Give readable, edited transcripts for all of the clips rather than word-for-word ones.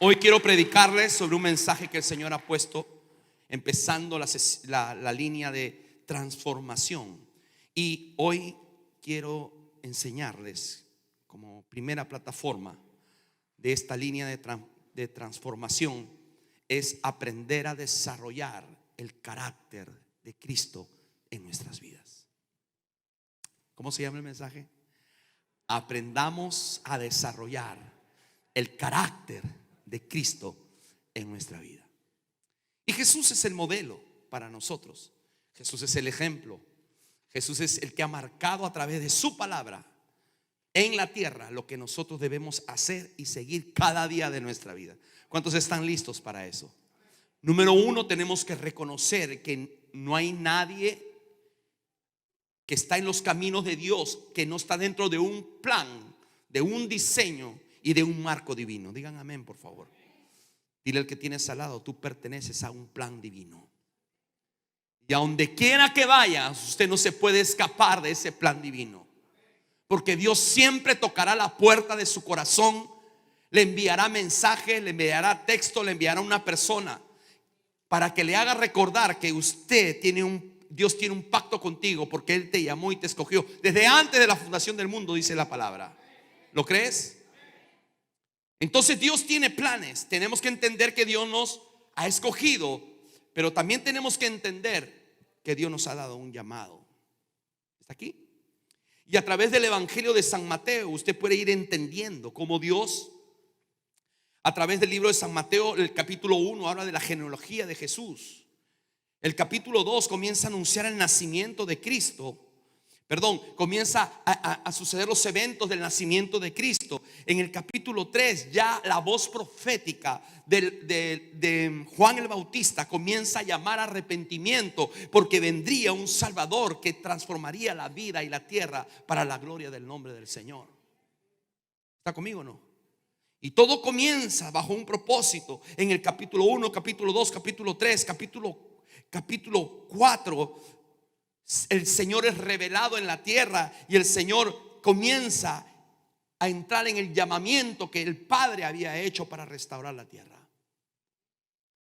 Hoy quiero predicarles sobre un mensaje que el Señor ha puesto, empezando la línea de transformación. Y hoy quiero enseñarles como primera plataforma de esta línea de transformación es aprender a desarrollar el carácter de Cristo en nuestras vidas. ¿Cómo se llama el mensaje? Aprendamos a desarrollar el carácter de Cristo en nuestra vida. Y Jesús es el modelo para nosotros. Jesús es el ejemplo. Jesús es el que ha marcado a través de su palabra en la tierra lo que nosotros debemos hacer y seguir cada día de nuestra vida. ¿Cuántos están listos para eso? Número uno, tenemos que reconocer que no hay nadie que está en los caminos de Dios que no está dentro de un plan, de un diseño y de un marco divino. Digan amén, por favor. Dile al que tienes al lado: tú perteneces a un plan divino. Y a donde quiera que vayas, usted no se puede escapar de ese plan divino, porque Dios siempre tocará la puerta de su corazón, le enviará mensaje, le enviará texto, le enviará una persona para que le haga recordar que Dios tiene un pacto contigo, porque Él te llamó y te escogió desde antes de la fundación del mundo, dice la palabra. ¿Lo crees? Entonces Dios tiene planes. Tenemos que entender que Dios nos ha escogido, pero también tenemos que entender que Dios nos ha dado un llamado. ¿Está aquí? Y a través del Evangelio de San Mateo usted puede ir entendiendo cómo Dios, a través del libro de San Mateo, el capítulo 1 habla de la genealogía de Jesús. El capítulo 2 comienza a anunciar el nacimiento de Cristo. Comienza a suceder los eventos del nacimiento de Cristo. En el capítulo 3 ya la voz profética de Juan el Bautista comienza a llamar a arrepentimiento, porque vendría un Salvador que transformaría la vida y la tierra para la gloria del nombre del Señor. ¿Está conmigo o no? Y todo comienza bajo un propósito. En el capítulo 1, capítulo 2, capítulo 3, capítulo 4, el Señor es revelado en la tierra y el Señor comienza a entrar en el llamamiento que el Padre había hecho para restaurar la tierra.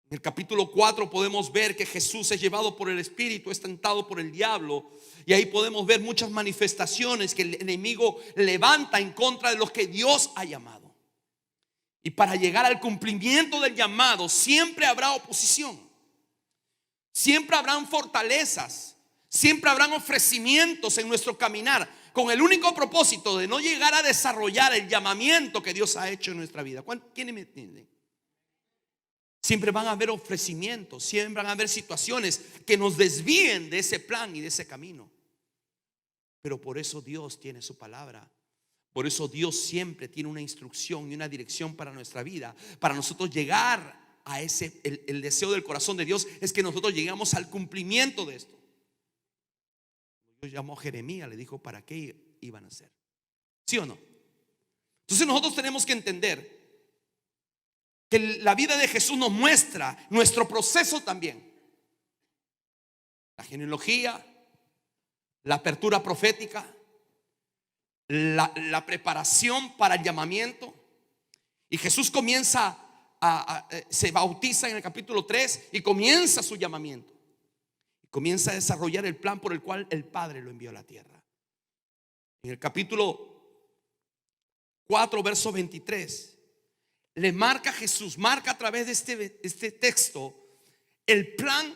En el capítulo 4 podemos ver que Jesús es llevado por el Espíritu, es tentado por el diablo, y ahí podemos ver muchas manifestaciones que el enemigo levanta en contra de los que Dios ha llamado. Y para llegar al cumplimiento del llamado siempre habrá oposición, siempre habrán fortalezas, siempre habrán ofrecimientos en nuestro caminar, con el único propósito de no llegar a desarrollar el llamamiento que Dios ha hecho en nuestra vida. ¿Quiénes me entienden? Siempre van a haber ofrecimientos, siempre van a haber situaciones que nos desvíen de ese plan y de ese camino. Pero por eso Dios tiene su palabra. Por eso Dios siempre tiene una instrucción y una dirección para nuestra vida. Para nosotros llegar a el deseo del corazón de Dios es que nosotros lleguemos al cumplimiento de esto. Dios llamó a Jeremías, le dijo para qué iban a hacer. ¿Sí o no? Entonces nosotros tenemos que entender que la vida de Jesús nos muestra nuestro proceso también. La genealogía, la apertura profética, la preparación para el llamamiento. Y Jesús se bautiza en el capítulo 3 y comienza su llamamiento. Comienza a desarrollar el plan por el cual el Padre lo envió a la tierra. En el capítulo 4, verso 23, le marca Jesús, marca a través de este texto el plan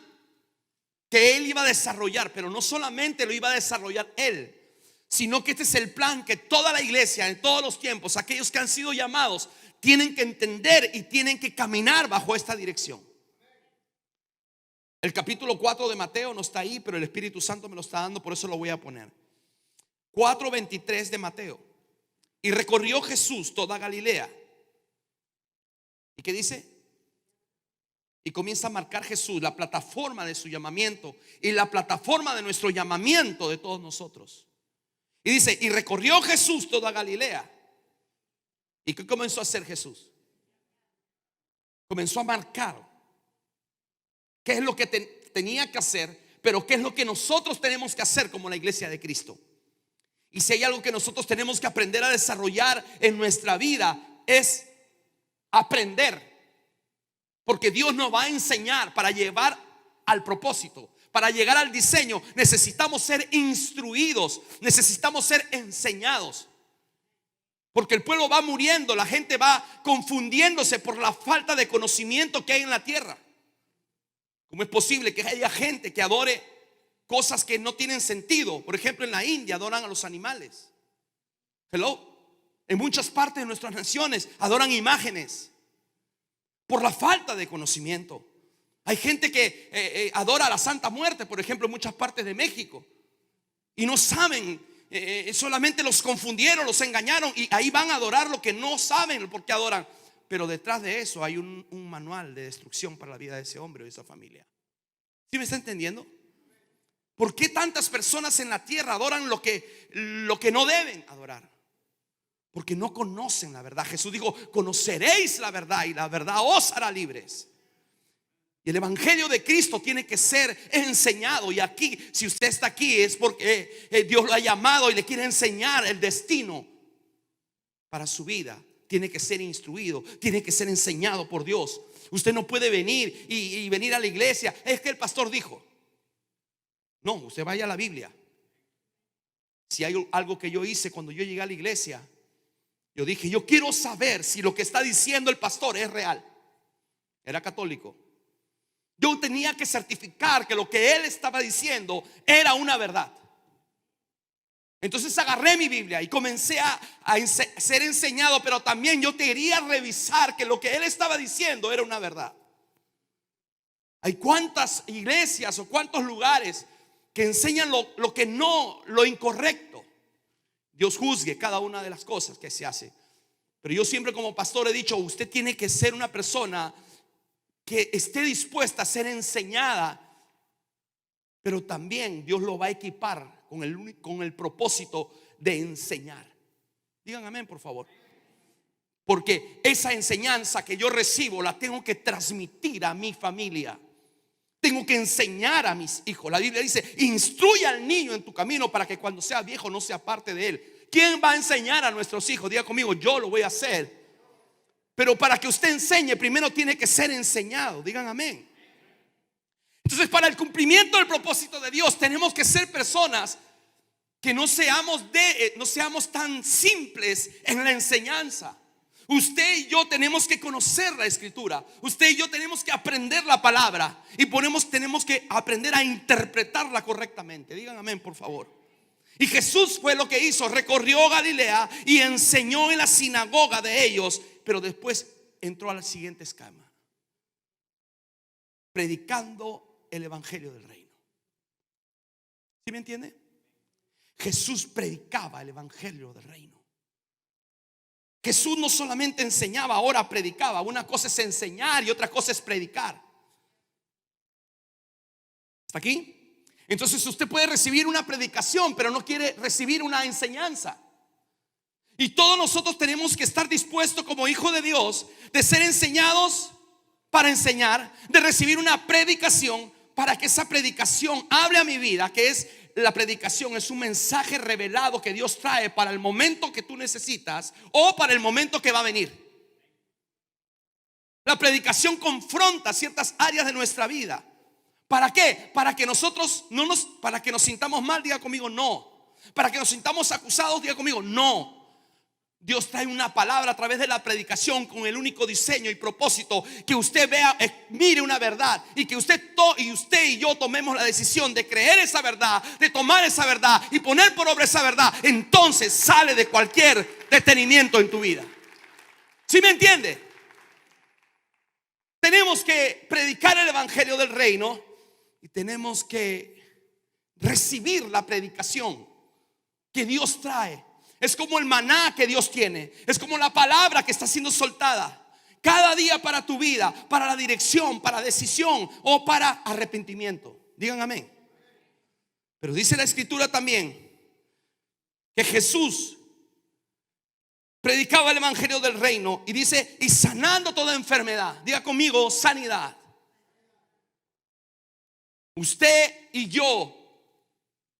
que Él iba a desarrollar. Pero no solamente lo iba a desarrollar Él, sino que este es el plan que toda la iglesia en todos los tiempos, aquellos que han sido llamados, tienen que entender y tienen que caminar bajo esta dirección. El capítulo 4 de Mateo no está ahí, pero el Espíritu Santo me lo está dando, por eso lo voy a poner. 4:23 de Mateo. Y recorrió Jesús toda Galilea. ¿Y qué dice? Y comienza a marcar Jesús la plataforma de su llamamiento y la plataforma de nuestro llamamiento de todos nosotros. Y dice: y recorrió Jesús toda Galilea. ¿Y qué comenzó a hacer Jesús? Comenzó a marcar qué es lo que tenía que hacer, pero qué es lo que nosotros tenemos que hacer como la iglesia de Cristo. Y si hay algo que nosotros tenemos que aprender a desarrollar en nuestra vida, es aprender Porque Dios nos va a enseñar para llevar al propósito, para llegar al diseño. Necesitamos ser instruidos, necesitamos ser enseñados. Porque el pueblo va muriendo, la gente va confundiéndose por la falta de conocimiento que hay en la tierra. ¿Cómo es posible que haya gente que adore cosas que no tienen sentido? Por ejemplo, en la India adoran a los animales. Hello. En muchas partes de nuestras naciones adoran imágenes por la falta de conocimiento. Hay gente que adora a la Santa Muerte, por ejemplo, en muchas partes de México, y no saben, solamente los confundieron, los engañaron, y ahí van a adorar lo que no saben por qué adoran. Pero detrás de eso hay un manual de destrucción para la vida de ese hombre o de esa familia. ¿Sí me está entendiendo? ¿Por qué tantas personas en la tierra adoran lo que no deben adorar? Porque no conocen la verdad. Jesús dijo: conoceréis la verdad y la verdad os hará libres. Y el evangelio de Cristo tiene que ser enseñado. Y aquí, si usted está aquí, es porque Dios lo ha llamado y le quiere enseñar el destino para su vida. Tiene que ser instruido, tiene que ser enseñado por Dios. Usted no puede venir y venir a la iglesia. Es que el pastor dijo. No, usted vaya a la Biblia. Si hay algo que yo hice cuando yo llegué a la iglesia, yo dije: yo quiero saber si lo que está diciendo el pastor es real. Era católico. Yo tenía que certificar que lo que él estaba diciendo era una verdad. Entonces agarré mi Biblia y comencé a ser enseñado, pero también yo quería revisar que lo que él estaba diciendo era una verdad. Hay cuántas iglesias o cuántos lugares que enseñan lo que no, lo incorrecto. Dios juzgue cada una de las cosas que se hace. Pero yo siempre como pastor he dicho: usted tiene que ser una persona que esté dispuesta a ser enseñada, pero también Dios lo va a equipar con el propósito de enseñar. Digan amén, por favor. Porque esa enseñanza que yo recibo la tengo que transmitir a mi familia. Tengo que enseñar a mis hijos. La Biblia dice: instruye al niño en tu camino para que cuando sea viejo no se aparte de él. ¿Quién va a enseñar a nuestros hijos? Diga conmigo: yo lo voy a hacer. Pero para que usted enseñe, primero tiene que ser enseñado. Digan amén. Entonces, para el cumplimiento del propósito de Dios, tenemos que ser personas que no seamos tan simples en la enseñanza. Usted y yo tenemos que conocer la escritura. Usted y yo tenemos que aprender la palabra. Y tenemos que aprender a interpretarla correctamente. Digan amén, por favor. Y Jesús fue lo que hizo: recorrió Galilea y enseñó en la sinagoga de ellos. Pero después entró al siguiente esquema: predicando el evangelio del reino. ¿Sí me entiende? Jesús predicaba el evangelio del reino. Jesús no solamente enseñaba, ahora predicaba. Una cosa es enseñar y otra cosa es predicar. ¿Está aquí? Entonces usted puede recibir una predicación, pero no quiere recibir una enseñanza. Y todos nosotros tenemos que estar dispuestos como hijos de Dios de ser enseñados para enseñar, de recibir una predicación para que esa predicación hable a mi vida. Que es la predicación, es un mensaje revelado que Dios trae para el momento que tú necesitas o para el momento que va a venir. La predicación confronta ciertas áreas de nuestra vida. ¿Para qué? Para que nosotros para que nos sintamos mal, diga conmigo no. Para que nos sintamos acusados, diga conmigo no. Dios trae una palabra a través de la predicación con el único diseño y propósito que usted vea, mire una verdad, y que usted y yo tomemos la decisión de creer esa verdad, de tomar esa verdad y poner por obra esa verdad. Entonces sale de cualquier detenimiento en tu vida. ¿Sí me entiende? Tenemos que predicar el evangelio del reino y tenemos que recibir la predicación que Dios trae. Es como el maná que Dios tiene. Es como la palabra que está siendo soltada cada día para tu vida, para la dirección, para decisión o para arrepentimiento. Digan amén. Pero dice la escritura también que Jesús predicaba el evangelio del reino y dice: y sanando toda enfermedad. Diga conmigo: sanidad. Usted y yo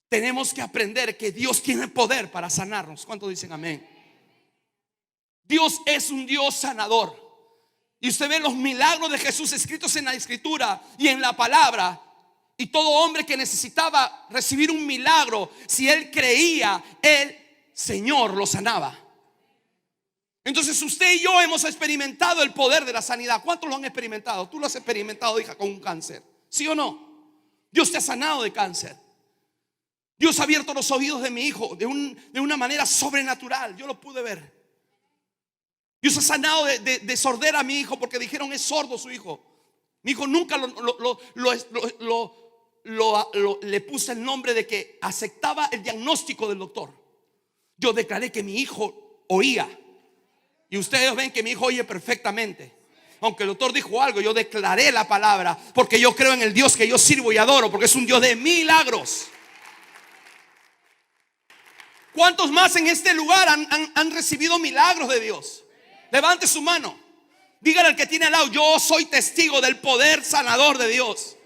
tenemos que aprender que Dios tiene poder para sanarnos. ¿Cuántos dicen amén? Dios es un Dios sanador. Y usted ve los milagros de Jesús escritos en la escritura y en la palabra. Y todo hombre que necesitaba recibir un milagro, si él creía, el Señor lo sanaba. Entonces usted y yo hemos experimentado el poder de la sanidad. ¿Cuántos lo han experimentado? Tú lo has experimentado, hija, con un cáncer, ¿sí o no? Dios te ha sanado de cáncer. Dios ha abierto los oídos de mi hijo de una manera sobrenatural. Yo lo pude ver. Dios ha sanado de sordera a mi hijo, porque dijeron es sordo su hijo. Mi hijo nunca le puse el nombre de que aceptaba el diagnóstico del doctor. Yo declaré que mi hijo oía. Y ustedes ven que mi hijo oye perfectamente. Aunque el doctor dijo algo, yo declaré la palabra, porque yo creo en el Dios que yo sirvo y adoro, porque es un Dios de milagros. ¿Cuántos más en este lugar han recibido milagros de Dios? Levante su mano. Dígale al que tiene al lado: yo soy testigo del poder sanador de Dios.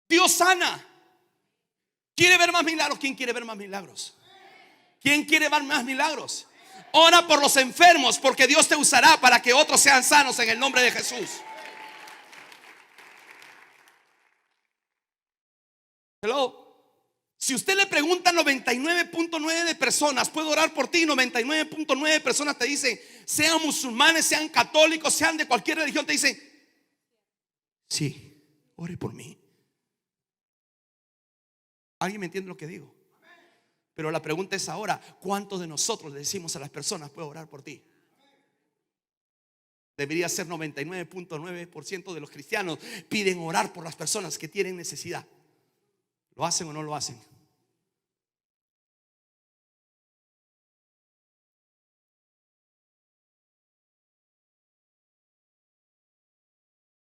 Dios sana. ¿Quiere ver más milagros? ¿Quién quiere ver más milagros? ¿Quién quiere ver más milagros? Ora por los enfermos, porque Dios te usará para que otros sean sanos en el nombre de Jesús. Hello. Si usted le pregunta a 99.9 de personas, ¿puedo orar por ti? 99.9 de personas te dicen, sean musulmanes, sean católicos, sean de cualquier religión, te dicen, sí, ore por mí. ¿Alguien me entiende lo que digo? Pero la pregunta es ahora, ¿cuántos de nosotros le decimos a las personas, puedo orar por ti? Debería ser 99.9% de los cristianos piden orar por las personas que tienen necesidad. ¿Lo hacen o no lo hacen?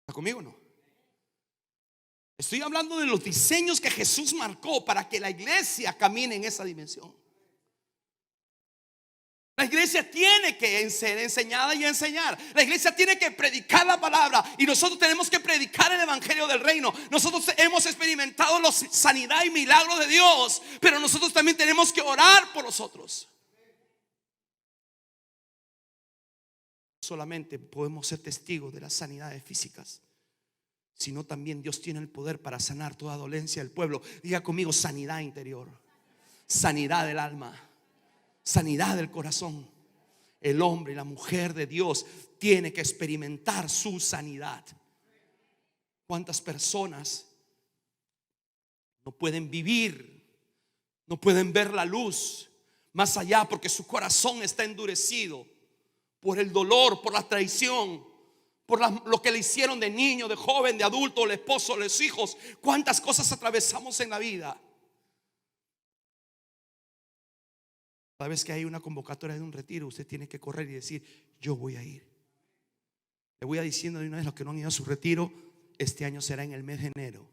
¿Está conmigo o no? Estoy hablando de los diseños que Jesús marcó para que la iglesia camine en esa dimensión. La iglesia tiene que ser enseñada y enseñar. La iglesia tiene que predicar la palabra. Y nosotros tenemos que predicar el evangelio del reino. Nosotros hemos experimentado la sanidad y milagros de Dios, pero nosotros también tenemos que orar por los otros. Solamente podemos ser testigos de las sanidades físicas, sino también Dios tiene el poder para sanar toda dolencia del pueblo. Diga conmigo: sanidad interior, sanidad del alma, sanidad del corazón. El hombre y la mujer de Dios tiene que experimentar su sanidad. ¿Cuántas personas no pueden vivir, no pueden ver la luz más allá, porque su corazón está endurecido por el dolor, por la traición, por lo que le hicieron de niño, de joven, de adulto, el esposo, los hijos? ¿Cuántas cosas atravesamos en la vida? Cada vez que hay una convocatoria de un retiro, usted tiene que correr y decir: yo voy a ir. Le voy a diciendo de una vez: los que no han ido a su retiro, este año será en el mes de enero.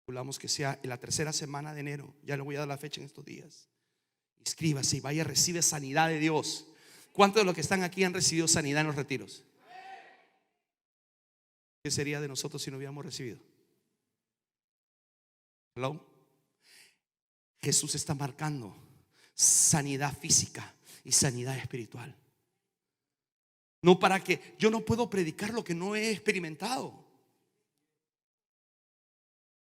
Calculamos que sea en la tercera semana de enero. Ya le voy a dar la fecha en estos días. Inscríbase y vaya, recibe sanidad de Dios. ¿Cuántos de los que están aquí han recibido sanidad en los retiros? ¿Qué sería de nosotros si no hubiéramos recibido? Hello. Jesús está marcando sanidad física y sanidad espiritual. No para que yo no puedo predicar lo que no he experimentado.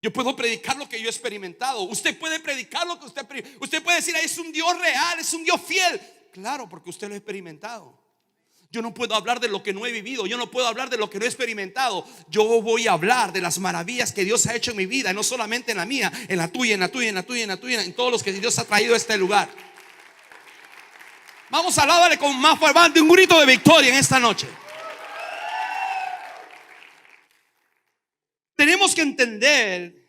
Yo puedo predicar lo que yo he experimentado. Usted puede predicar lo que usted puede decir: es un Dios real, es un Dios fiel. Claro, porque usted lo ha experimentado. Yo no puedo hablar de lo que no he vivido. Yo no puedo hablar de lo que no he experimentado. Yo voy a hablar de las maravillas que Dios ha hecho en mi vida, no solamente en la mía, en la tuya, en la tuya, en la tuya, en la tuya, en todos los que Dios ha traído a este lugar. Vamos a hablarle con más fuerte, un grito de victoria en esta noche. Tenemos que entender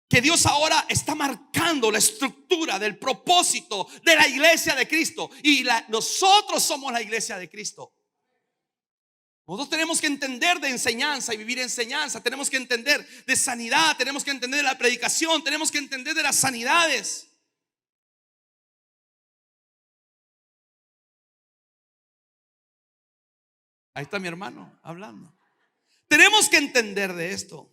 que Dios ahora está marcando la estructura del propósito de la iglesia de Cristo. Y nosotros somos la iglesia de Cristo. Nosotros tenemos que entender de enseñanza y vivir enseñanza. Tenemos que entender de sanidad. Tenemos que entender de la predicación. Tenemos que entender de las sanidades. Ahí está mi hermano hablando. Tenemos que entender de esto.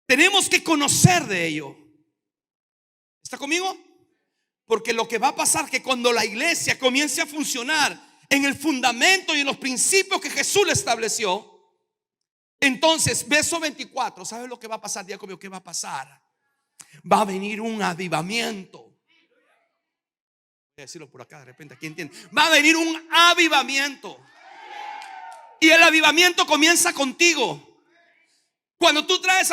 Tenemos que conocer de ello. ¿Está conmigo? Porque lo que va a pasar es que cuando la iglesia comience a funcionar en el fundamento y en los principios que Jesús le estableció, entonces, verso 24, ¿sabes lo que va a pasar? Diga conmigo, ¿qué va a pasar? Va a venir un avivamiento. Voy a decirlo por acá de repente, ¿quién entiende? Va a venir un avivamiento. Y el avivamiento comienza contigo. Cuando tú traes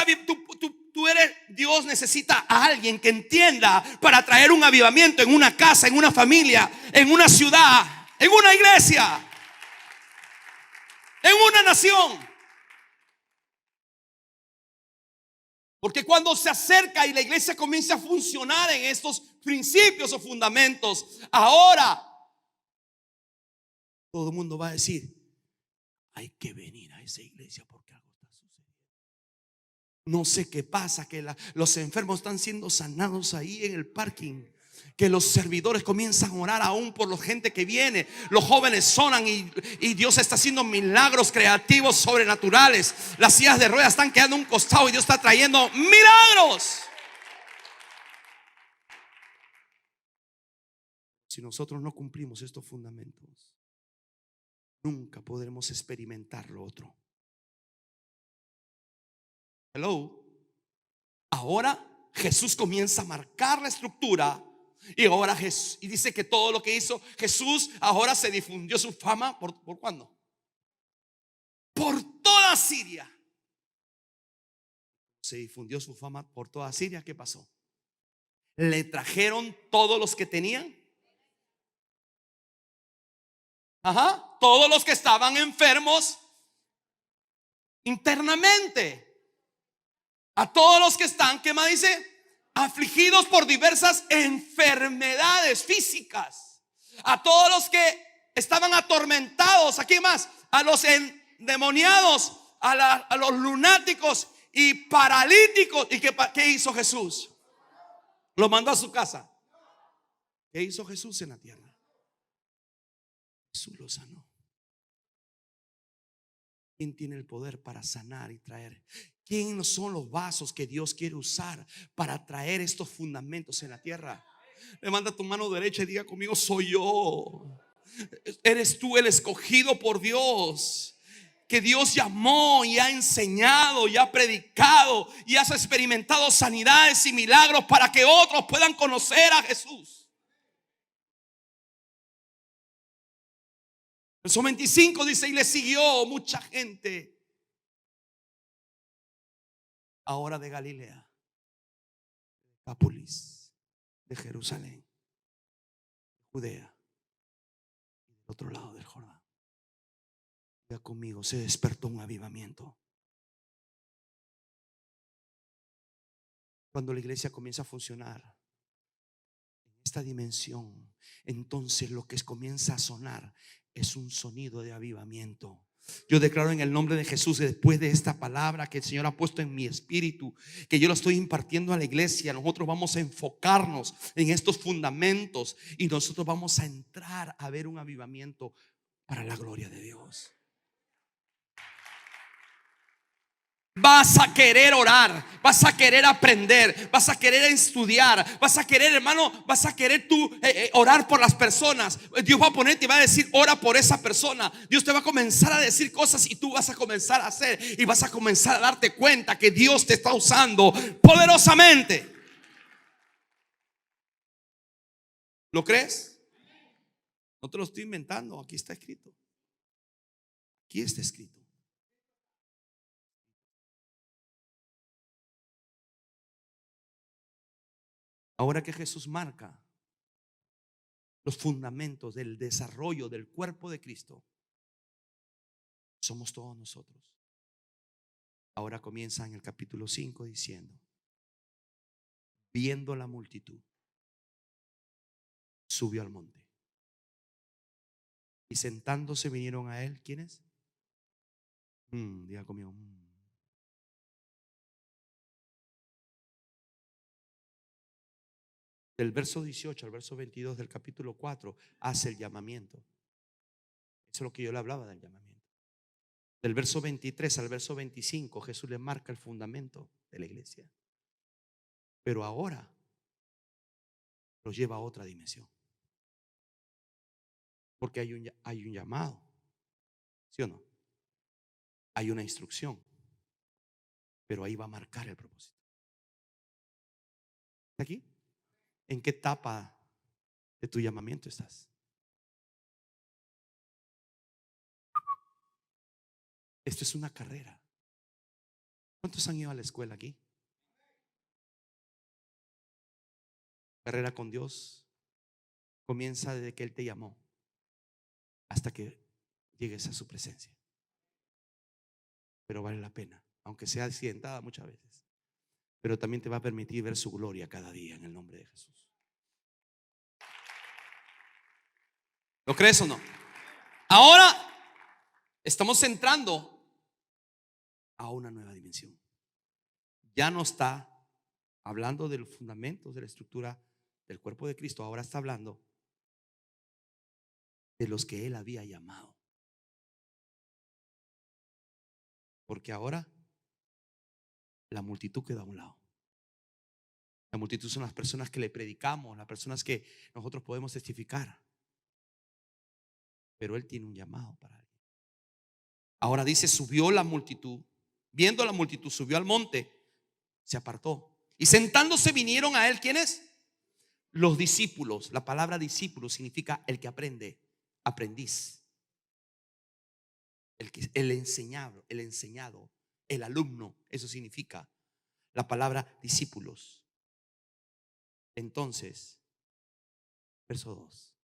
tú eres, Dios necesita a alguien que entienda para traer un avivamiento en una casa, en una familia, en una ciudad, en una iglesia, en una nación. Porque cuando se acerca y la iglesia comienza a funcionar en estos principios o fundamentos, ahora todo el mundo va a decir: hay que venir a esa iglesia porque algo está sucediendo. No sé qué pasa, que los enfermos están siendo sanados ahí en el parking, que los servidores comienzan a orar aún por la gente que viene, los jóvenes sonan y Dios está haciendo milagros creativos, sobrenaturales. Las sillas de ruedas están quedando a un costado y Dios está trayendo milagros. Si nosotros no cumplimos estos fundamentos, nunca podremos experimentar lo otro. Hello. Ahora Jesús comienza a marcar la estructura. Y ahora Jesús, y dice que todo lo que hizo Jesús, ahora se difundió su fama. ¿Por cuándo? Por toda Siria. Se difundió su fama por toda Siria. ¿Qué pasó? Le trajeron todos los que tenían. Todos los que estaban enfermos internamente. A todos los que están, ¿qué más dice? Afligidos por diversas enfermedades físicas. A todos los que estaban atormentados. ¿A quién más? A los endemoniados, a los lunáticos y paralíticos. ¿Y qué hizo Jesús? Lo mandó a su casa. ¿Qué hizo Jesús en la tierra? Jesús lo sanó. ¿Quién tiene el poder para sanar y traer? ¿Quién son los vasos que Dios quiere usar para traer estos fundamentos en la tierra? Levanta tu mano derecha y diga conmigo: soy yo. Eres tú el escogido por Dios, que Dios llamó y ha enseñado y ha predicado y has experimentado sanidades y milagros para que otros puedan conocer a Jesús. Verso 25 dice: y le siguió mucha gente, ahora de Galilea, de Decápolis, de Jerusalén, Judea, y del otro lado del Jordán. Ya conmigo, se despertó un avivamiento. Cuando la iglesia comienza a funcionar en esta dimensión, entonces lo que comienza a sonar es un sonido de avivamiento. Yo declaro en el nombre de Jesús, después de esta palabra que el Señor ha puesto en mi espíritu, que yo la estoy impartiendo a la iglesia, nosotros vamos a enfocarnos en estos fundamentos y nosotros vamos a entrar a ver un avivamiento para la gloria de Dios. Vas a querer orar, vas a querer aprender, vas a querer estudiar, vas a querer, hermano, vas a querer tú orar por las personas. Dios va a ponerte y va a decir: ora por esa persona. Dios te va a comenzar a decir cosas y tú vas a comenzar a hacer y vas a comenzar a darte cuenta que Dios te está usando poderosamente. ¿Lo crees? No te lo estoy inventando, aquí está escrito. Aquí está escrito. Ahora que Jesús marca los fundamentos del desarrollo del cuerpo de Cristo, somos todos nosotros. Ahora comienza en el capítulo 5 diciendo: viendo la multitud, subió al monte, y sentándose vinieron a él. ¿Quiénes? Diga conmigo. Del verso 18 al verso 22 del capítulo 4 hace el llamamiento. Eso es lo que yo le hablaba del llamamiento. Del verso 23 al verso 25 Jesús le marca el fundamento de la iglesia. Pero ahora los lleva a otra dimensión. Porque hay un llamado, ¿sí o no? Hay una instrucción, pero ahí va a marcar el propósito. ¿Está aquí? ¿En qué etapa de tu llamamiento estás? Esto es una carrera. ¿Cuántos han ido a la escuela aquí? Carrera con Dios comienza desde que Él te llamó hasta que llegues a su presencia. Pero vale la pena, aunque sea accidentada muchas veces. Pero también te va a permitir ver su gloria cada día en el nombre de Jesús. ¿Lo crees o no? Ahora estamos entrando a una nueva dimensión. Ya no está hablando de los fundamentos de la estructura del cuerpo de Cristo. Ahora está hablando de los que Él había llamado. Porque ahora la multitud queda a un lado. La multitud son las personas que le predicamos, las personas que nosotros podemos testificar. Pero Él tiene un llamado para alguien. Ahora dice, subió la multitud. Viendo la multitud, subió al monte, se apartó. Y sentándose vinieron a Él, ¿quiénes? Los discípulos. La palabra discípulo significa el que aprende, aprendiz. El enseñado, el alumno. Eso significa la palabra discípulos. Entonces, verso 2.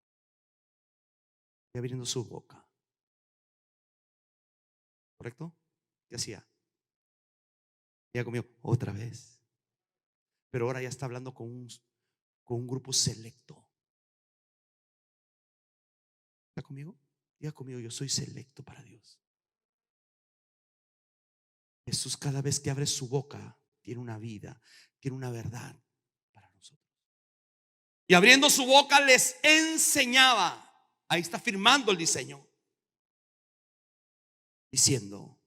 Y abriendo su boca. ¿Correcto? ¿Qué hacía? Ya comió otra vez. Pero ahora ya está hablando con un grupo selecto. ¿Está conmigo? Diga conmigo, yo soy selecto para Dios. Jesús cada vez que abre su boca tiene una vida, tiene una verdad para nosotros. Y abriendo su boca les enseñaba. Ahí está firmando el diseño. Diciendo,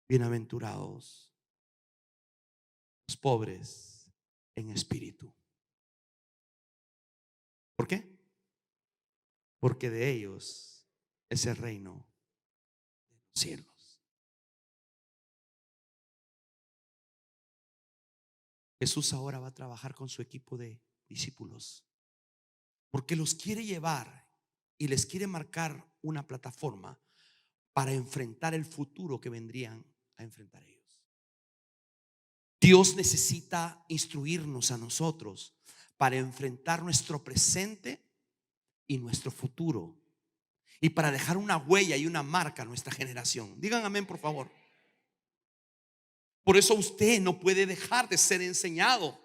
bienaventurados los pobres en espíritu. ¿Por qué? Porque de ellos es el reino de los cielos. Jesús ahora va a trabajar con su equipo de discípulos, porque los quiere llevar y les quiere marcar una plataforma para enfrentar el futuro que vendrían a enfrentar ellos. Dios necesita instruirnos a nosotros para enfrentar nuestro presente y nuestro futuro, y para dejar una huella y una marca a nuestra generación. Digan amén, por favor. Por eso usted no puede dejar de ser enseñado.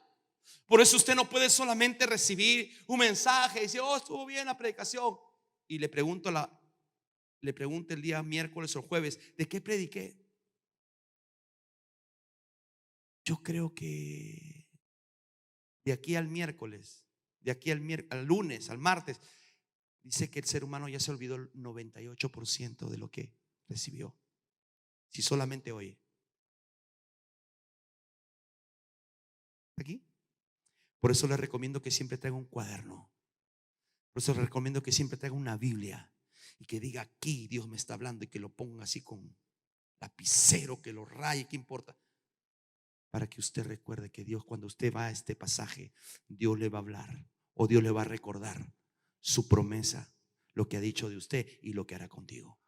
Por eso usted no puede solamente recibir un mensaje y decir, oh, estuvo bien la predicación, y le pregunto el día miércoles o jueves, ¿de qué prediqué? Yo creo que de aquí al miércoles, de aquí al lunes, al martes, dice que el ser humano ya se olvidó el 98% de lo que recibió. Si solamente oye. ¿Aquí? Por eso les recomiendo que siempre traiga un cuaderno. Por eso les recomiendo que siempre traiga una Biblia y que diga, aquí Dios me está hablando, y que lo ponga así con lapicero, que lo raye, ¿qué importa? Para que usted recuerde que Dios, cuando usted va a este pasaje, Dios le va a hablar, o Dios le va a recordar su promesa, lo que ha dicho de usted y lo que hará contigo.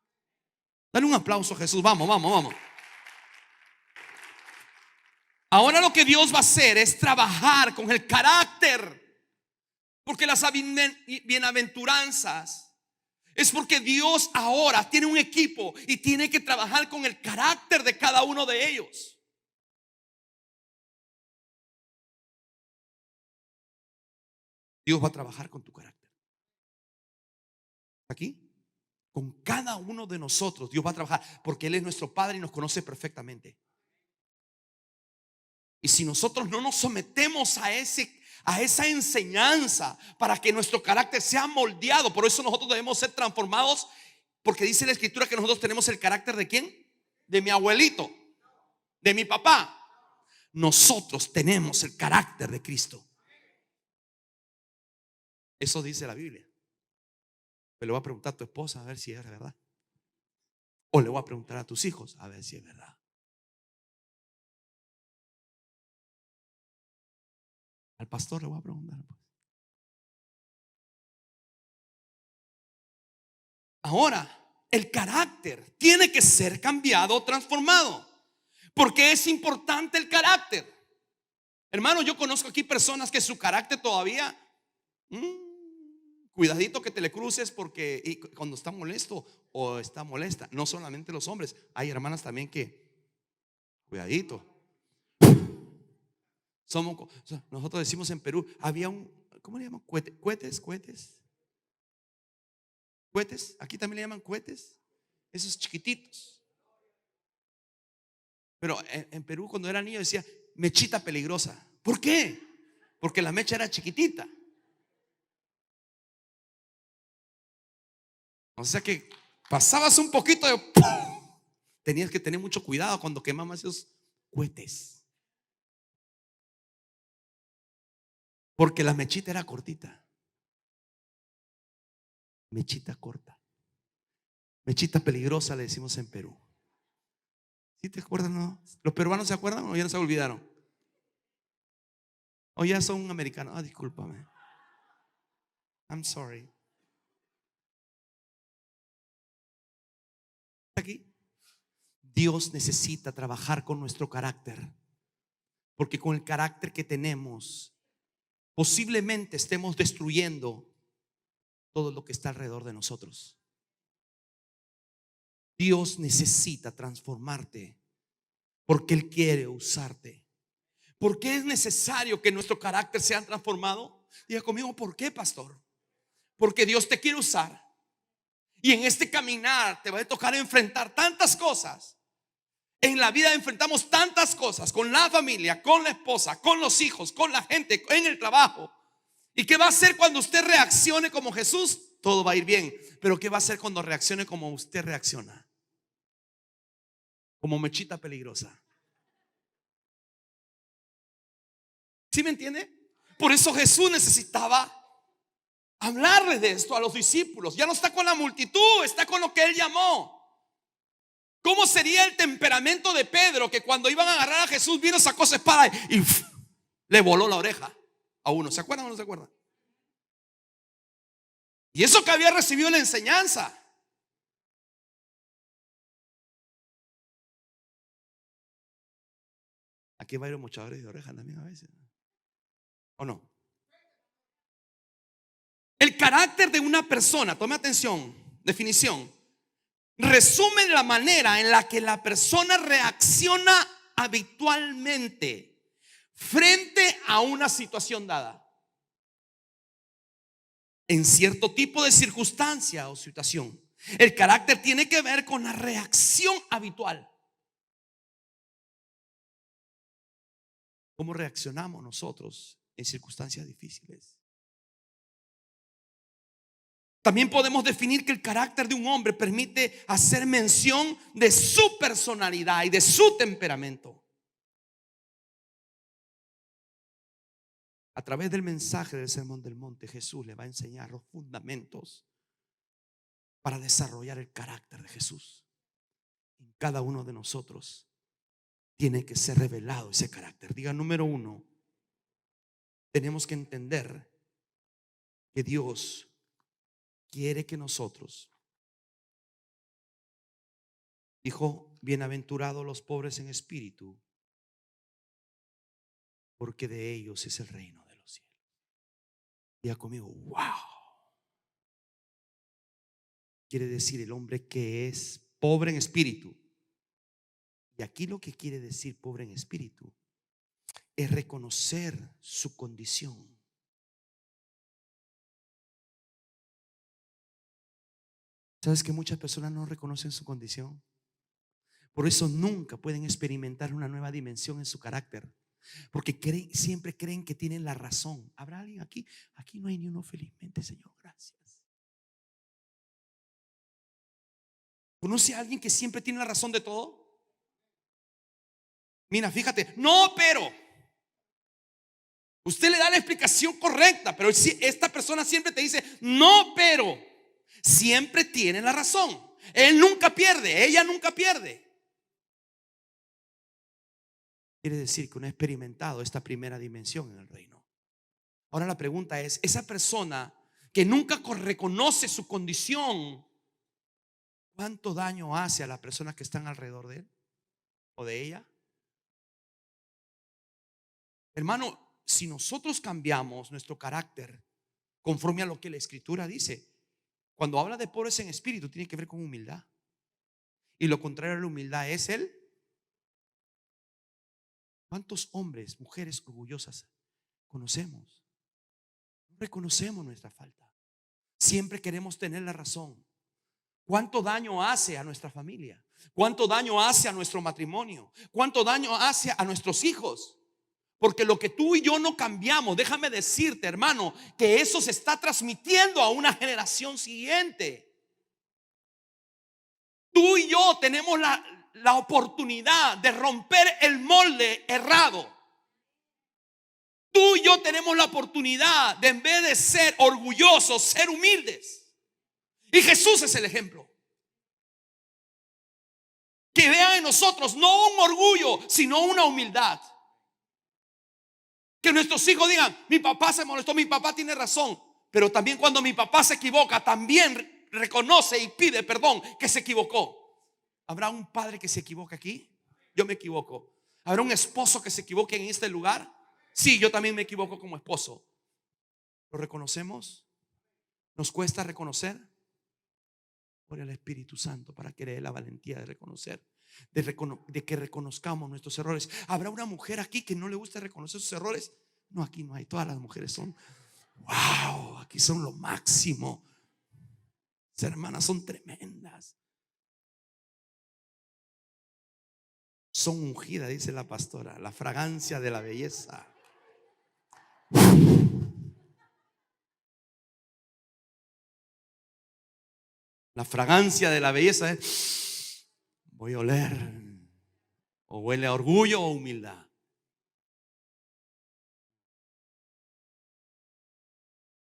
Dale un aplauso a Jesús. Vamos, vamos, vamos. Ahora lo que Dios va a hacer es trabajar con el carácter, porque las bienaventuranzas es porque Dios ahora tiene un equipo y tiene que trabajar con el carácter de cada uno de ellos. Dios va a trabajar con tu carácter. Aquí, con cada uno de nosotros Dios va a trabajar, porque Él es nuestro Padre y nos conoce perfectamente. Y si nosotros no nos sometemos a esa enseñanza para que nuestro carácter sea moldeado, por eso nosotros debemos ser transformados, porque dice la Escritura que nosotros tenemos el carácter ¿de quién? De mi abuelito, de mi papá. Nosotros tenemos el carácter de Cristo. Eso dice la Biblia. Pero le voy a preguntar a tu esposa a ver si es verdad. O le voy a preguntar a tus hijos a ver si es verdad. Al pastor le voy a preguntar, pues. Ahora, el carácter tiene que ser cambiado, transformado. Porque es importante el carácter. Hermano, yo conozco aquí personas que su carácter todavía, cuidadito que te le cruces, porque cuando está molesto o está molesta, no solamente los hombres, hay hermanas también que, cuidadito. Nosotros decimos en Perú, había ¿cómo le llaman? Cohetes. Aquí también le llaman cohetes, esos chiquititos. Pero en Perú, cuando era niño, decía mechita peligrosa. ¿Por qué? Porque la mecha era chiquitita. O sea que pasabas un poquito de ¡pum! Tenías que tener mucho cuidado cuando quemabas esos cohetes, porque la mechita era cortita. Mechita corta, mechita peligrosa le decimos en Perú. ¿Sí te acuerdas, no? ¿Los peruanos se acuerdan o ya no se olvidaron? O ya son americanos. Ah, discúlpame. I'm sorry. Aquí Dios necesita trabajar con nuestro carácter, porque con el carácter que tenemos posiblemente estemos destruyendo todo lo que está alrededor de nosotros. Dios necesita transformarte porque Él quiere usarte. ¿Por qué es necesario que nuestro carácter sea transformado? Diga conmigo, ¿por qué, pastor? Porque Dios te quiere usar. Y en este caminar te va a tocar enfrentar tantas cosas. En la vida enfrentamos tantas cosas, con la familia, con la esposa, con los hijos, con la gente, en el trabajo. ¿Y qué va a hacer cuando usted reaccione como Jesús? Todo va a ir bien. Pero ¿qué va a hacer cuando reaccione como usted reacciona? Como mechita peligrosa. ¿Sí me entiende? Por eso Jesús necesitaba hablarle de esto a los discípulos. Ya no está con la multitud, está con lo que Él llamó. ¿Cómo sería el temperamento de Pedro, que cuando iban a agarrar a Jesús vino, sacó su espada y le voló la oreja a uno? ¿Se acuerdan o no se acuerdan? Y eso que había recibido la enseñanza. Aquí va a ir mochadores de oreja también a veces, ¿o no? El carácter de una persona, tome atención, definición, resume la manera en la que la persona reacciona habitualmente frente a una situación dada, en cierto tipo de circunstancia o situación. El carácter tiene que ver con la reacción habitual. ¿Cómo reaccionamos nosotros en circunstancias difíciles? También podemos definir que el carácter de un hombre permite hacer mención de su personalidad y de su temperamento. A través del mensaje del Sermón del Monte, Jesús le va a enseñar los fundamentos para desarrollar el carácter de Jesús. En cada uno de nosotros tiene que ser revelado ese carácter. Diga, número uno, tenemos que entender que Dios quiere que nosotros, dijo, bienaventurados los pobres en espíritu, porque de ellos es el reino de los cielos. Diga conmigo, wow. Quiere decir el hombre que es pobre en espíritu. Y aquí lo que quiere decir pobre en espíritu es reconocer su condición. ¿Sabes que muchas personas no reconocen su condición? Por eso nunca pueden experimentar una nueva dimensión en su carácter, porque siempre creen que tienen la razón. ¿Habrá alguien aquí? Aquí no hay ni uno, felizmente, Señor, gracias. ¿Conoce a alguien que siempre tiene la razón de todo? Mira, fíjate, no, pero Usted le da la explicación correcta, pero si esta persona siempre te dice no, pero siempre tiene la razón. Él nunca pierde, ella nunca pierde. Quiere decir que no ha experimentado esta primera dimensión en el reino. Ahora la pregunta es, esa persona que nunca reconoce su condición, ¿cuánto daño hace a las personas que están alrededor de él o de ella? Hermano, si nosotros cambiamos nuestro carácter conforme a lo que la Escritura dice, cuando habla de pobres en espíritu, tiene que ver con humildad. Y lo contrario a la humildad es el. ¿Cuántos hombres, mujeres orgullosas conocemos? No reconocemos nuestra falta. Siempre queremos tener la razón. ¿Cuánto daño hace a nuestra familia? ¿Cuánto daño hace a nuestro matrimonio? ¿Cuánto daño hace a nuestros hijos? Porque lo que tú y yo no cambiamos, déjame decirte, hermano, que eso se está transmitiendo a una generación siguiente. Tú y yo tenemos la oportunidad de romper el molde errado. Tú y yo tenemos la oportunidad de, en vez de ser orgullosos, ser humildes. Y Jesús es el ejemplo. Que vean en nosotros no un orgullo, sino una humildad. Que nuestros hijos digan, mi papá se molestó, mi papá tiene razón. Pero también cuando mi papá se equivoca, también reconoce y pide perdón que se equivocó. ¿Habrá un padre que se equivoque aquí? Yo me equivoco. ¿Habrá un esposo que se equivoque en este lugar? Sí, yo también me equivoco como esposo. ¿Lo reconocemos? ¿Nos cuesta reconocer? Por el Espíritu Santo para que dé la valentía de reconocer, de que reconozcamos nuestros errores. ¿Habrá una mujer aquí que no le gusta reconocer sus errores? No, aquí no hay. Todas las mujeres son, wow, aquí son lo máximo. Esas hermanas son tremendas. Son ungidas, dice la pastora, la fragancia de la belleza. La fragancia de la belleza es, voy a oler. O huele a orgullo o humildad.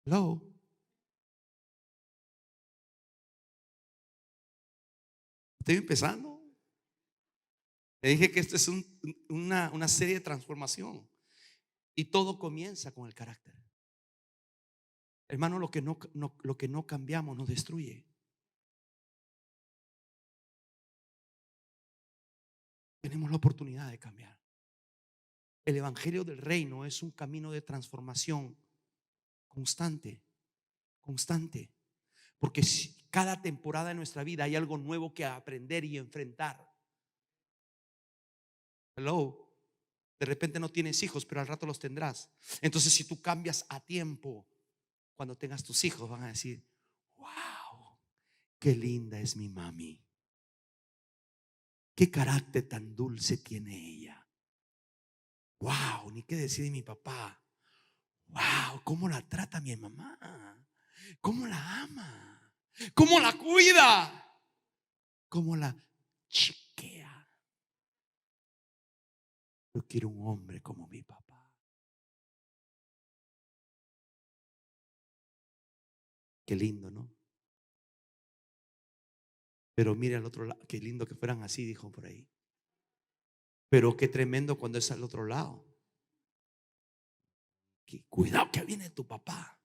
Hello. Estoy empezando. Le dije que esto es una serie de transformación. Y todo comienza con el carácter. Hermano, lo que no cambiamos nos destruye. Tenemos la oportunidad de cambiar. El evangelio del reino es un camino de transformación constante, constante. Porque cada temporada de nuestra vida hay algo nuevo que aprender y enfrentar. Hello. De repente no tienes hijos, pero al rato los tendrás. Entonces, si tú cambias a tiempo, cuando tengas tus hijos van a decir, wow, qué linda es mi mami. Qué carácter tan dulce tiene ella. Wow, ni qué decir de mi papá. Wow, cómo la trata mi mamá. Cómo la ama. Cómo la cuida. Cómo la chiquea. Yo quiero un hombre como mi papá. Qué lindo, ¿no? Pero mire al otro lado, qué lindo que fueran así, dijo por ahí. Pero qué tremendo cuando es al otro lado. Cuidado que viene tu papá.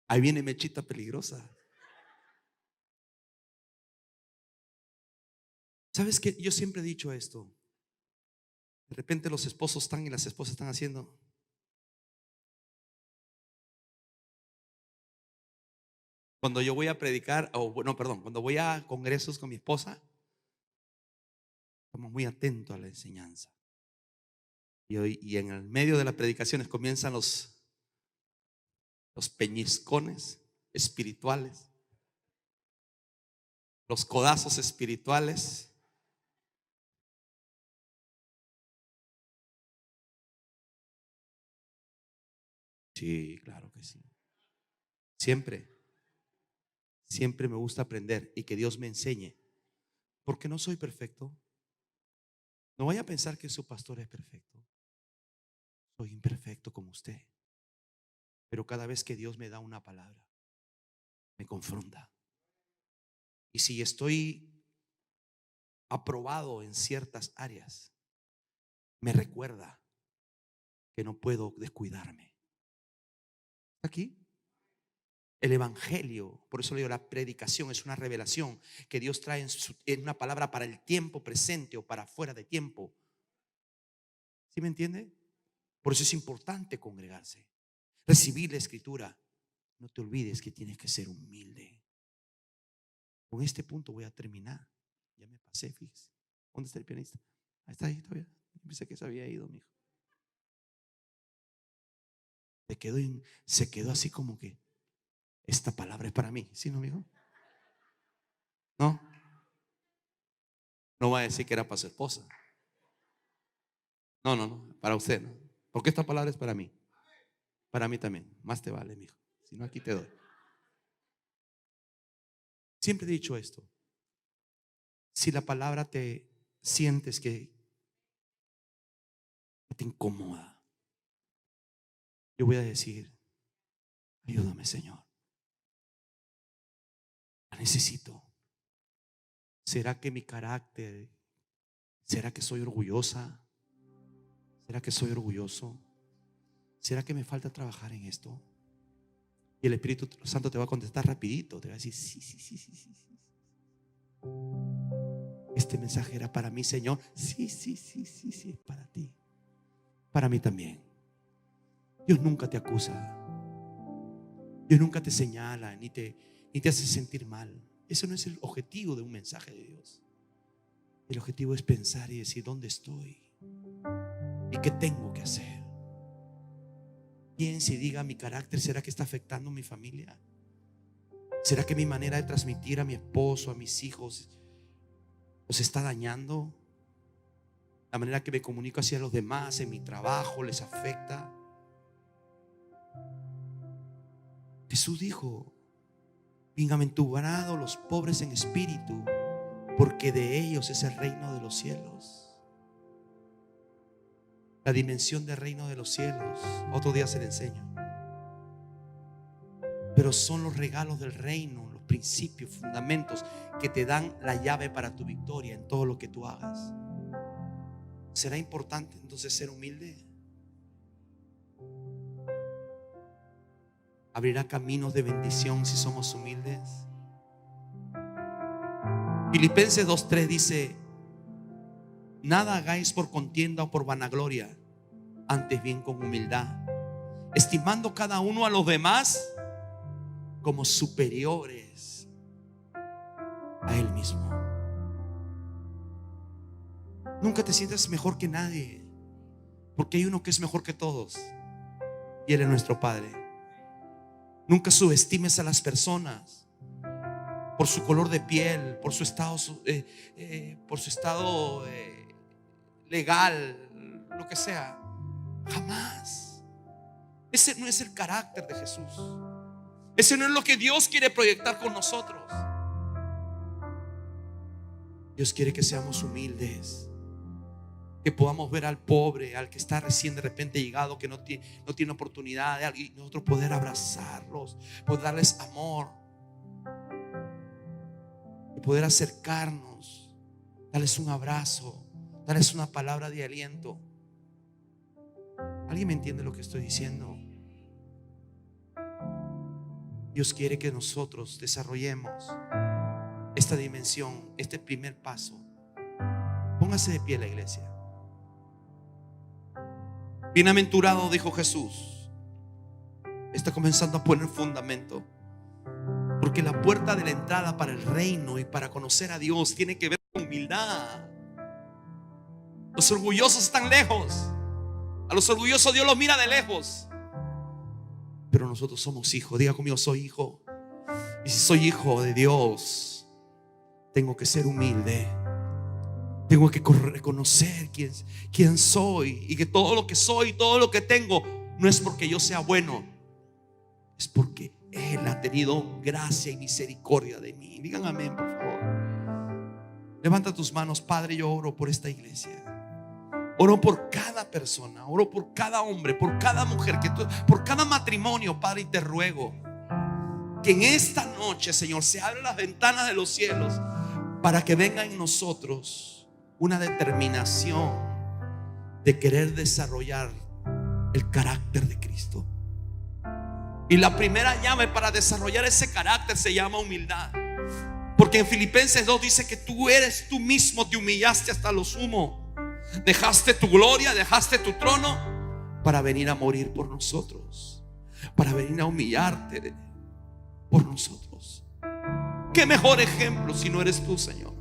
Ahí viene mechita peligrosa. ¿Sabes qué? Yo siempre he dicho esto. De repente los esposos están y las esposas están haciendo. Cuando yo voy a predicar, o no, perdón, cuando voy a congresos con mi esposa, estamos muy atentos a la enseñanza. Y en el medio de las predicaciones comienzan los peñiscones espirituales, los codazos espirituales. Sí, claro que sí. Siempre me gusta aprender y que Dios me enseñe, porque no soy perfecto. No vaya a pensar que su pastor es perfecto. Soy imperfecto como usted. Pero cada vez que Dios me da una palabra, me confronta. Y si estoy aprobado en ciertas áreas, me recuerda que no puedo descuidarme. Aquí el evangelio, por eso le digo, la predicación es una revelación que Dios trae en una palabra para el tiempo presente o para fuera de tiempo. ¿Sí me entiende? Por eso es importante congregarse, recibir la escritura. No te olvides que tienes que ser humilde. Con este punto voy a terminar. Ya me pasé, fíjese. ¿Dónde está el pianista? Ahí está, ahí todavía. Yo pensé que se había ido, mi hijo. Se quedó así como que esta palabra es para mí. ¿Sí, no, mi hijo? No, no va a decir que era para su esposa. No, no, no, para usted, ¿no? Porque esta palabra es para mí. Para mí también. Más te vale, mi hijo. Si no, aquí te doy. Siempre he dicho esto. Si la palabra te sientes que te incomoda, yo voy a decir: ayúdame, Señor. La necesito. ¿Será que mi carácter? ¿Será que soy orgullosa? ¿Será que soy orgulloso? ¿Será que me falta trabajar en esto? Y el Espíritu Santo te va a contestar rapidito. Te va a decir: sí, sí, sí, sí, sí, sí. Este mensaje era para mí, Señor. Sí, sí, sí, sí, sí, es para ti. Para mí también. Dios nunca te acusa. Dios nunca te señala ni te hace sentir mal. Ese no es el objetivo de un mensaje de Dios. El objetivo es pensar y decir: ¿dónde estoy? ¿Y qué tengo que hacer? Piense y diga: mi carácter, ¿será que está afectando a mi familia? ¿Será que mi manera de transmitir a mi esposo, a mis hijos, los está dañando? La manera que me comunico hacia los demás en mi trabajo les afecta. Jesús dijo: bienaventurados los pobres en espíritu, porque de ellos es el reino de los cielos. La dimensión del reino de los cielos, otro día se le enseño. Pero son los regalos del reino, los principios, fundamentos que te dan la llave para tu victoria en todo lo que tú hagas. ¿Será importante entonces ser humilde? ¿Abrirá caminos de bendición si somos humildes? Filipenses 2:3 dice: nada hagáis por contienda o por vanagloria, antes bien con humildad, estimando cada uno a los demás como superiores a él mismo. Nunca te sientas mejor que nadie, porque hay uno que es mejor que todos, y Él es nuestro Padre. Nunca subestimes a las personas por su color de piel, por su estado legal, lo que sea. Jamás. Ese no es el carácter de Jesús. Ese no es lo que Dios quiere proyectar con nosotros. Dios quiere que seamos humildes, que podamos ver al pobre, al que está recién de repente llegado, que no tiene oportunidad, y nosotros poder abrazarlos, poder darles amor, y poder acercarnos, darles un abrazo, darles una palabra de aliento. ¿Alguien me entiende lo que estoy diciendo? Dios quiere que nosotros desarrollemos esta dimensión, este primer paso. Póngase de pie la iglesia. Bienaventurado, dijo Jesús, está comenzando a poner fundamento, porque la puerta de la entrada para el reino y para conocer a Dios tiene que ver con humildad. Los orgullosos están lejos. A los orgullosos Dios los mira de lejos. Pero nosotros somos hijos. Diga conmigo: soy hijo. Y si soy hijo de Dios, tengo que ser humilde. Tengo que reconocer quién soy, y que todo lo que soy, todo lo que tengo, no es porque yo sea bueno, es porque Él ha tenido gracia y misericordia de mí. Digan amén, por favor. Levanta tus manos. Padre, yo oro por esta iglesia. Oro por cada persona, oro por cada hombre, por cada mujer, por cada matrimonio, Padre, y te ruego que en esta noche, Señor, se abran las ventanas de los cielos para que venga en nosotros una determinación de querer desarrollar el carácter de Cristo. Y la primera llave para desarrollar ese carácter se llama humildad. Porque en Filipenses 2 dice que tú mismo te humillaste hasta lo sumo. Dejaste tu gloria, dejaste tu trono para venir a morir por nosotros, para venir a humillarte por nosotros. ¿Qué mejor ejemplo si no eres tú, Señor?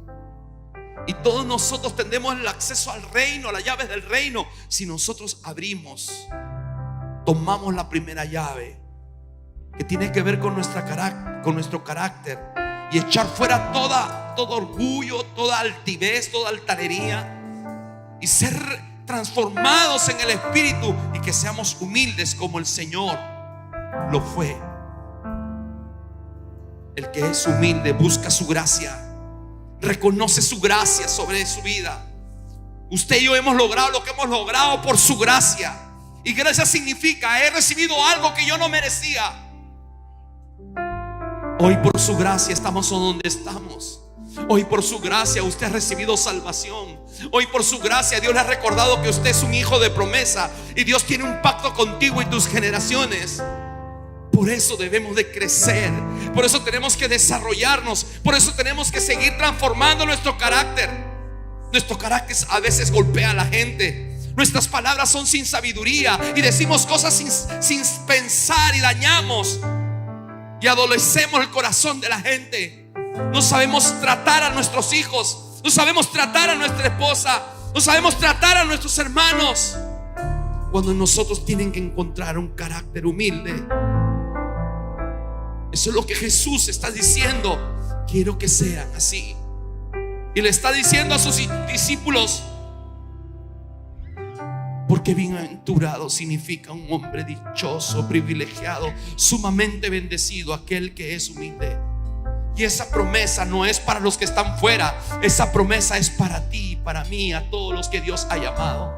Y todos nosotros tendremos el acceso al reino, a las llaves del reino, si nosotros tomamos la primera llave, que tiene que ver con nuestro carácter, y echar fuera todo orgullo, toda altivez, toda altanería, y ser transformados en el Espíritu, y que seamos humildes como el Señor lo fue. El que es humilde busca su gracia, reconoce su gracia sobre su vida. Usted y yo hemos logrado lo que hemos logrado por su gracia. Y gracia significa: he recibido algo que yo no merecía. Hoy por su gracia estamos donde estamos. Hoy por su gracia usted ha recibido salvación. Hoy por su gracia Dios le ha recordado que usted es un hijo de promesa, y Dios tiene un pacto contigo y tus generaciones. Por eso debemos de crecer, por eso tenemos que desarrollarnos, por eso tenemos que seguir transformando nuestro carácter. Nuestro carácter a veces golpea a la gente. Nuestras palabras son sin sabiduría y decimos cosas sin pensar, y dañamos y adolecemos el corazón de la gente. No sabemos tratar a nuestros hijos, no sabemos tratar a nuestra esposa, no sabemos tratar a nuestros hermanos, cuando nosotros tienen que encontrar un carácter humilde. Eso es lo que Jesús está diciendo: quiero que sean así. Y le está diciendo a sus discípulos, porque bienaventurado significa un hombre dichoso, privilegiado, sumamente bendecido, aquel que es humilde. Y esa promesa no es para los que están fuera, esa promesa es para ti y para mí, a todos los que Dios ha llamado.